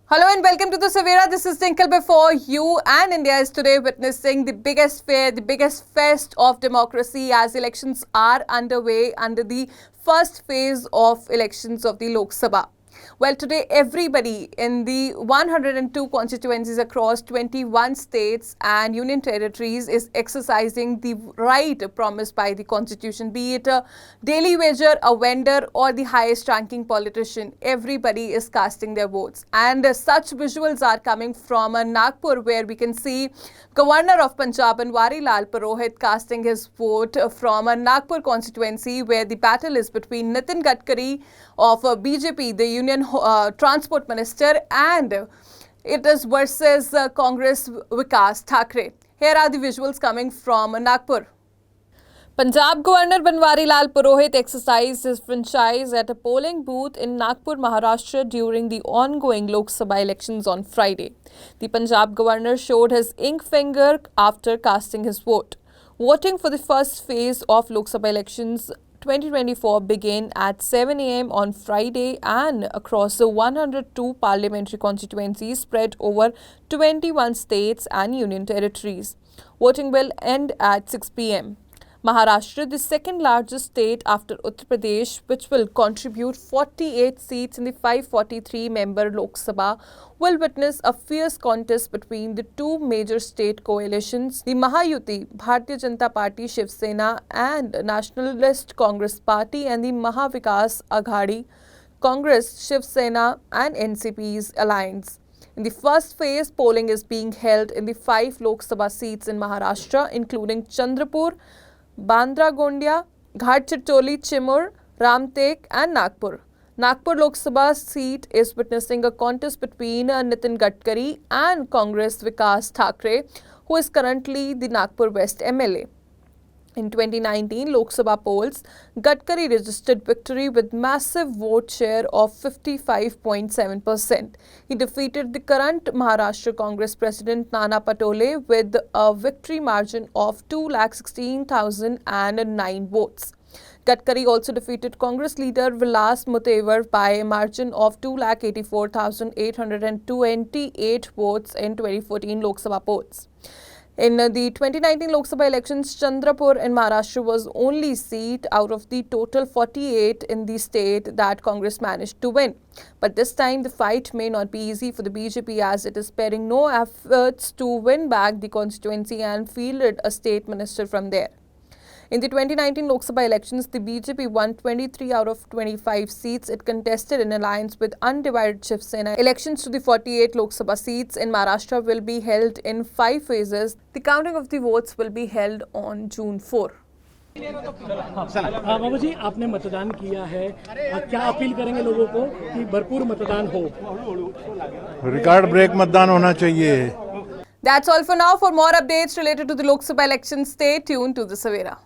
Hello and welcome to the Savera. This is Tinkle before you, and India is today witnessing the biggest fair, the biggest fest of democracy as elections are underway under the first phase of elections of the Lok Sabha. Well, today everybody in the 102 constituencies across 21 states and union territories is exercising the right promised by the constitution, be it a daily wager, a vendor or the highest ranking politician. Everybody is casting their votes, and such visuals are coming from Nagpur, where we can see Governor of Punjab Banwari Lal Purohit casting his vote from a Nagpur constituency, where the battle is between Nitin Gadkari of BJP, the Union Transport Minister, and it is versus Congress Vikas Thakre. Here are the visuals coming from Nagpur. Punjab Governor Banwari Lal Purohit exercised his franchise at a polling booth in Nagpur, Maharashtra during the ongoing Lok Sabha elections on Friday. The Punjab Governor showed his ink finger after casting his vote. Voting for the first phase of Lok Sabha elections 2024 began at 7 a.m. on Friday and across the 102 parliamentary constituencies spread over 21 states and union territories. Voting will end at 6 p.m. Maharashtra, the second largest state after Uttar Pradesh, which will contribute 48 seats in the 543-member Lok Sabha, will witness a fierce contest between the two major state coalitions, the Mahayuti, Bharatiya Janata Party, Shiv Sena and Nationalist Congress Party, and the Mahavikas Aghadi, Congress, Shiv Sena and NCP's alliance. In the first phase, polling is being held in the 5 Lok Sabha seats in Maharashtra, including Chandrapur, Bandra Gondia, Gadchiroli, Chimur, Ramtek and Nagpur. Nagpur Lok Sabha seat is witnessing a contest between Nitin Gadkari and Congress Vikas Thakre, who is currently the Nagpur West MLA. In 2019 Lok Sabha polls, Gadkari registered victory with massive vote share of 55.7%. He defeated the current Maharashtra Congress President Nana Patole with a victory margin of 2,16,009 votes. Gadkari also defeated Congress leader Vilas Mutevar by a margin of 2,84,828 votes in 2014 Lok Sabha polls. In the 2019 Lok Sabha elections, Chandrapur in Maharashtra was only seat out of the total 48 in the state that Congress managed to win. But this time the fight may not be easy for the BJP, as it is sparing no efforts to win back the constituency and fielded a state minister from there. In the 2019 Lok Sabha elections, the BJP won 23 out of 25 seats it contested in alliance with undivided Shiv Sena. Elections to the 48 Lok Sabha seats in Maharashtra will be held in 5 phases. The counting of the votes will be held on June 4. बाबू जी, आपने मतदान किया है, क्या appeal करेंगे लोगों को कि भरपूर मतदान हो? रिकॉर्ड ब्रेक मतदान होना चाहिए. That's all for now. For more updates related to the Lok Sabha elections, stay tuned to the Savera.